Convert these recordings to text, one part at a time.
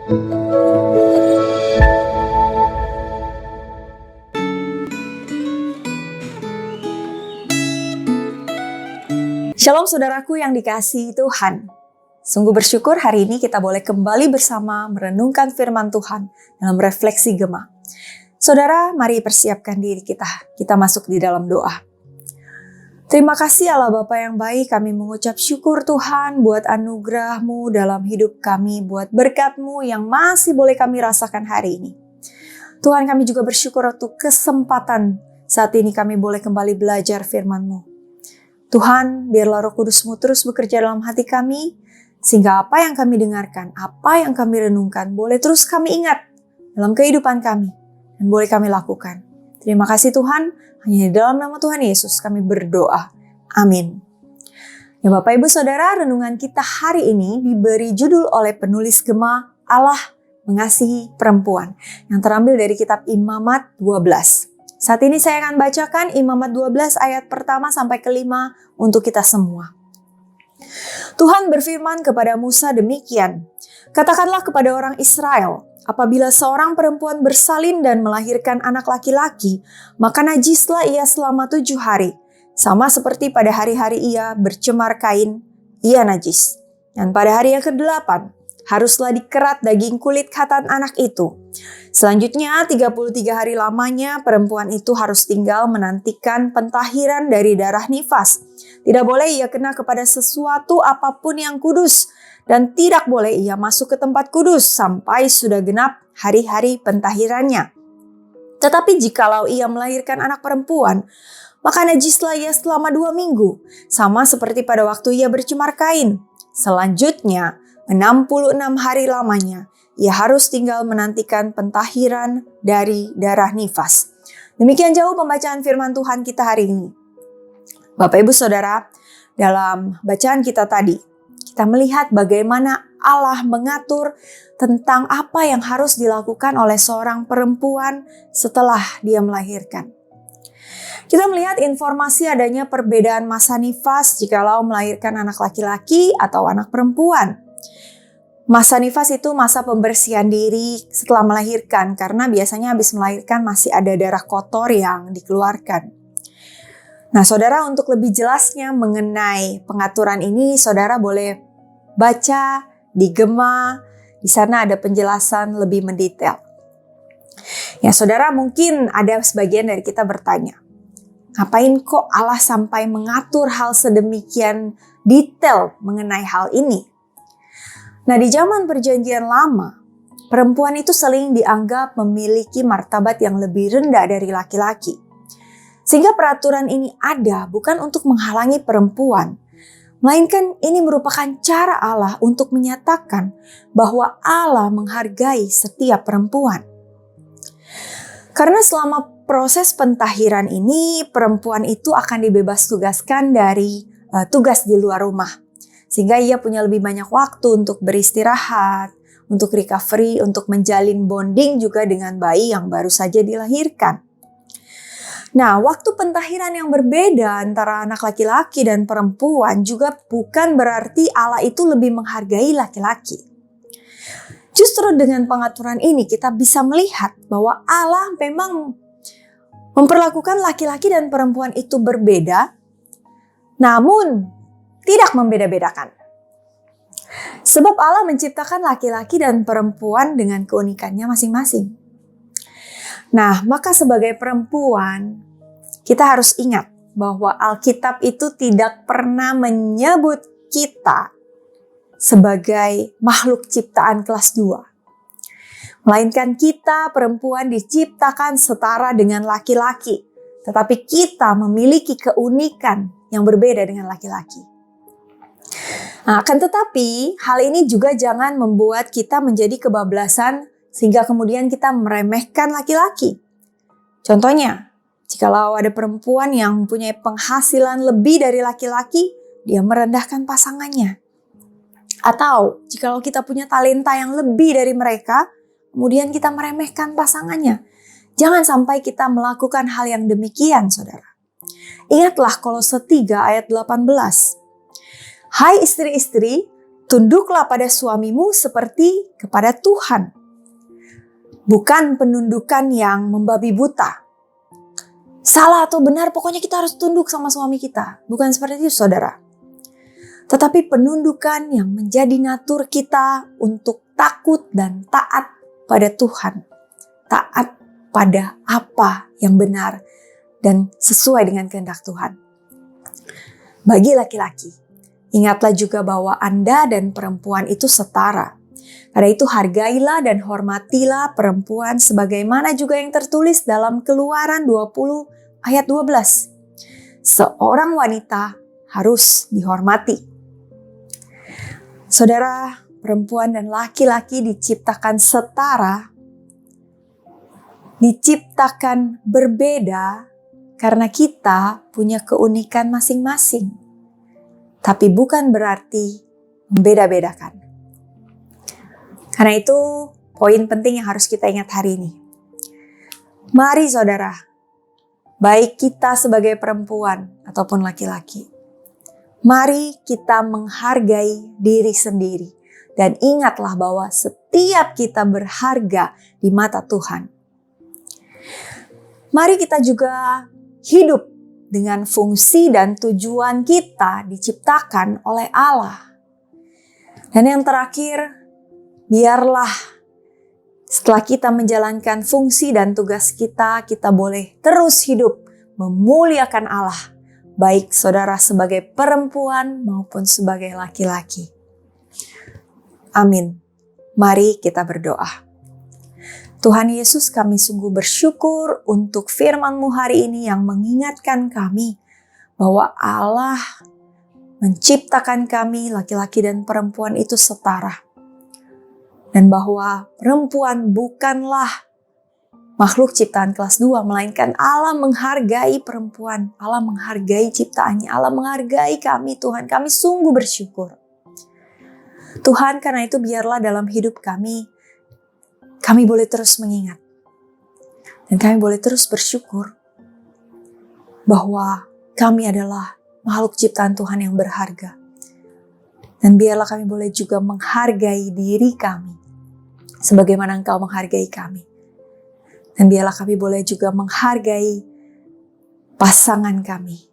Shalom saudaraku yang dikasihi Tuhan. Sungguh bersyukur hari ini kita boleh kembali bersama merenungkan firman Tuhan dalam refleksi Gema. Saudara, mari persiapkan diri kita. Kita masuk di dalam doa. Terima kasih Allah Bapa yang baik, kami mengucap syukur Tuhan buat anugerah-Mu dalam hidup kami, buat berkat-Mu yang masih boleh kami rasakan hari ini. Tuhan, kami juga bersyukur untuk kesempatan saat ini kami boleh kembali belajar firman-Mu. Tuhan, biarlah Roh Kudus-Mu terus bekerja dalam hati kami, sehingga apa yang kami dengarkan, apa yang kami renungkan, boleh terus kami ingat dalam kehidupan kami, dan boleh kami lakukan. Terima kasih Tuhan, hanya di dalam nama Tuhan Yesus kami berdoa. Amin. Ya Bapak Ibu Saudara, renungan kita hari ini diberi judul oleh penulis Gema, Allah Mengasihi Perempuan, yang terambil dari kitab Imamat 12. Saat ini saya akan bacakan Imamat 12 ayat pertama sampai kelima untuk kita semua. Tuhan berfirman kepada Musa demikian, katakanlah kepada orang Israel, apabila seorang perempuan bersalin dan melahirkan anak laki-laki, maka najislah ia selama 7 hari. Sama seperti pada hari-hari ia bercemar kain, ia najis. Dan pada hari yang ke-8, haruslah dikerat daging kulit katan anak itu. Selanjutnya 33 hari lamanya perempuan itu harus tinggal menantikan pentahiran dari darah nifas. Tidak boleh ia kena kepada sesuatu apapun yang kudus, dan tidak boleh ia masuk ke tempat kudus sampai sudah genap hari-hari pentahirannya. Tetapi jikalau ia melahirkan anak perempuan, maka najislah ia selama 2 minggu, sama seperti pada waktu ia bercemar kain. Selanjutnya 66 hari lamanya, ia harus tinggal menantikan pentahiran dari darah nifas. Demikian jauh pembacaan firman Tuhan kita hari ini. Bapak Ibu Saudara, dalam bacaan kita tadi, kita melihat bagaimana Allah mengatur tentang apa yang harus dilakukan oleh seorang perempuan setelah dia melahirkan. Kita melihat informasi adanya perbedaan masa nifas jikalau melahirkan anak laki-laki atau anak perempuan. Masa nifas itu masa pembersihan diri setelah melahirkan, karena biasanya habis melahirkan masih ada darah kotor yang dikeluarkan. Nah saudara, untuk lebih jelasnya mengenai pengaturan ini, saudara boleh baca di Gema, di sana ada penjelasan lebih mendetail. Ya saudara, mungkin ada sebagian dari kita bertanya, ngapain kok Allah sampai mengatur hal sedemikian detail mengenai hal ini? Nah di zaman perjanjian lama, perempuan itu sering dianggap memiliki martabat yang lebih rendah dari laki-laki. Sehingga peraturan ini ada bukan untuk menghalangi perempuan, melainkan ini merupakan cara Allah untuk menyatakan bahwa Allah menghargai setiap perempuan. Karena selama proses pentahiran ini, perempuan itu akan dibebas tugaskan dari tugas di luar rumah. Sehingga ia punya lebih banyak waktu untuk beristirahat, untuk recovery, untuk menjalin bonding juga dengan bayi yang baru saja dilahirkan. Nah, waktu pentahiran yang berbeda antara anak laki-laki dan perempuan juga bukan berarti Allah itu lebih menghargai laki-laki. Justru dengan pengaturan ini kita bisa melihat bahwa Allah memang memperlakukan laki-laki dan perempuan itu berbeda, namun tidak membeda-bedakan. Sebab Allah menciptakan laki-laki dan perempuan dengan keunikannya masing-masing. Nah, maka sebagai perempuan, kita harus ingat bahwa Alkitab itu tidak pernah menyebut kita sebagai makhluk ciptaan kelas 2. Melainkan kita perempuan diciptakan setara dengan laki-laki. Tetapi kita memiliki keunikan yang berbeda dengan laki-laki. Nah, akan tetapi hal ini juga jangan membuat kita menjadi kebablasan sehingga kemudian kita meremehkan laki-laki. Contohnya, jikalau ada perempuan yang mempunyai penghasilan lebih dari laki-laki, dia merendahkan pasangannya. Atau jikalau kita punya talenta yang lebih dari mereka, kemudian kita meremehkan pasangannya. Jangan sampai kita melakukan hal yang demikian, saudara. Ingatlah Kolose 3 ayat 18. Hai istri-istri, Tunduklah pada suamimu seperti kepada Tuhan. Bukan penundukan yang membabi buta. Salah atau benar, pokoknya kita harus tunduk sama suami kita. Bukan seperti itu, saudara. Tetapi penundukan yang menjadi natur kita untuk takut dan taat pada Tuhan. Taat pada apa yang benar dan sesuai dengan kehendak Tuhan. Bagi laki-laki, ingatlah juga bahwa Anda dan perempuan itu setara. Karena itu hargailah dan hormatilah perempuan sebagaimana juga yang tertulis dalam Keluaran 20 ayat 12. Seorang wanita harus dihormati. Saudara, perempuan dan laki-laki diciptakan setara, diciptakan berbeda karena kita punya keunikan masing-masing. Tapi bukan berarti membeda-bedakan. Karena itu poin penting yang harus kita ingat hari ini. Mari saudara, baik kita sebagai perempuan ataupun laki-laki, mari kita menghargai diri sendiri. Dan ingatlah bahwa setiap kita berharga di mata Tuhan. Mari kita juga hidup dengan fungsi dan tujuan kita diciptakan oleh Allah. Dan yang terakhir, biarlah setelah kita menjalankan fungsi dan tugas kita, kita boleh terus hidup memuliakan Allah. Baik saudara sebagai perempuan maupun sebagai laki-laki. Amin. Mari kita berdoa. Tuhan Yesus, kami sungguh bersyukur untuk firman-Mu hari ini yang mengingatkan kami bahwa Allah menciptakan kami laki-laki dan perempuan itu setara. Dan bahwa perempuan bukanlah makhluk ciptaan kelas 2, melainkan Allah menghargai perempuan, Allah menghargai ciptaannya, Allah menghargai kami Tuhan. Kami sungguh bersyukur. Tuhan, karena itu biarlah dalam hidup kami boleh terus mengingat. Dan kami boleh terus bersyukur bahwa kami adalah makhluk ciptaan Tuhan yang berharga. Dan biarlah kami boleh juga menghargai diri kami sebagaimana Engkau menghargai kami. Dan biarlah kami boleh juga menghargai pasangan kami.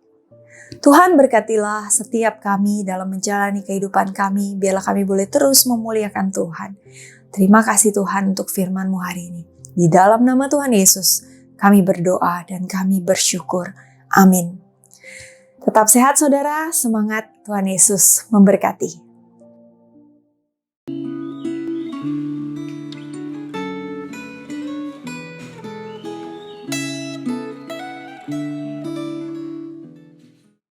Tuhan berkatilah setiap kami dalam menjalani kehidupan kami. Biarlah kami boleh terus memuliakan Tuhan. Terima kasih Tuhan untuk firman-Mu hari ini. Di dalam nama Tuhan Yesus, kami berdoa dan kami bersyukur. Amin. Tetap sehat saudara, semangat, Tuhan Yesus memberkati.